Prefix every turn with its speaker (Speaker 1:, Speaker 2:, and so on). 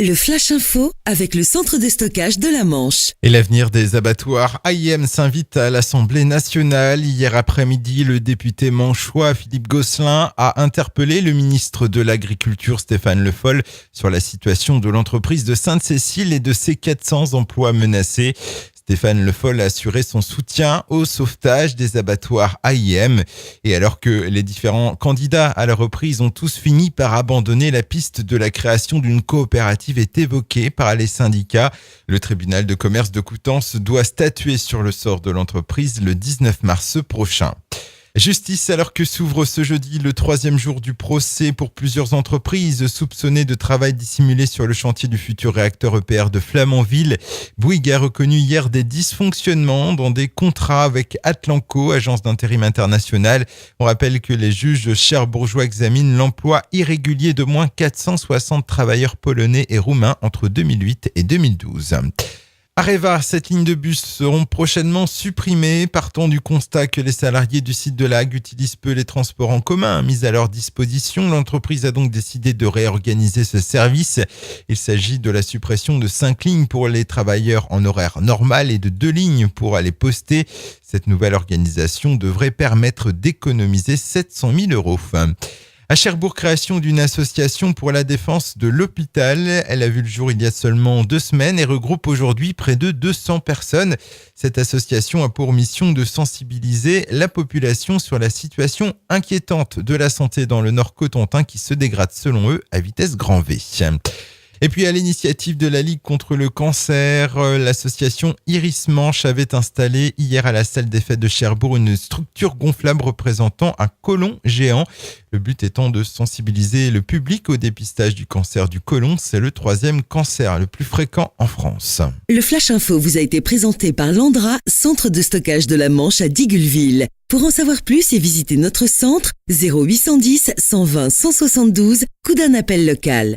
Speaker 1: Le Flash Info avec le centre de stockage de la Manche.
Speaker 2: Et l'avenir des abattoirs, AIM s'invite à l'Assemblée nationale. Hier après-midi, le député manchois Philippe Gosselin a interpellé le ministre de l'Agriculture Stéphane Le Foll sur la situation de l'entreprise de Sainte-Cécile et de ses 400 emplois menacés. Stéphane Le Foll a assuré son soutien au sauvetage des abattoirs AIM. Et alors que les différents candidats à la reprise ont tous fini par abandonner la piste de la création d'une coopérative est évoquée par les syndicats, le tribunal de commerce de Coutances doit statuer sur le sort de l'entreprise le 19 mars prochain. Justice alors que s'ouvre ce jeudi le 3e jour du procès pour plusieurs entreprises soupçonnées de travail dissimulé sur le chantier du futur réacteur EPR de Flamanville. Bouygues a reconnu hier des dysfonctionnements dans des contrats avec Atlanco, agence d'intérim internationale. On rappelle que les juges cherbourgeois examinent l'emploi irrégulier de moins 460 travailleurs polonais et roumains entre 2008 et 2012. Areva, cette ligne de bus seront prochainement supprimées, partant du constat que les salariés du site de la Hague utilisent peu les transports en commun mis à leur disposition. L'entreprise a donc décidé de réorganiser ce service. Il s'agit de la suppression de 5 lignes pour les travailleurs en horaire normal et de 2 lignes pour aller poster. Cette nouvelle organisation devrait permettre d'économiser 700 000 euros. À Cherbourg, création d'une association pour la défense de l'hôpital. Elle a vu le jour il y a seulement 2 semaines et regroupe aujourd'hui près de 200 personnes. Cette association a pour mission de sensibiliser la population sur la situation inquiétante de la santé dans le Nord Cotentin qui se dégrade selon eux à vitesse grand V. Et puis à l'initiative de la Ligue contre le cancer, l'association Iris Manche avait installé hier à la salle des fêtes de Cherbourg une structure gonflable représentant un côlon géant. Le but étant de sensibiliser le public au dépistage du cancer du côlon. C'est le 3e cancer le plus fréquent en France.
Speaker 1: Le Flash Info vous a été présenté par Landra, centre de stockage de la Manche à Digguleville. Pour en savoir plus et visiter notre centre, 0810 120 172, coup d'un appel local.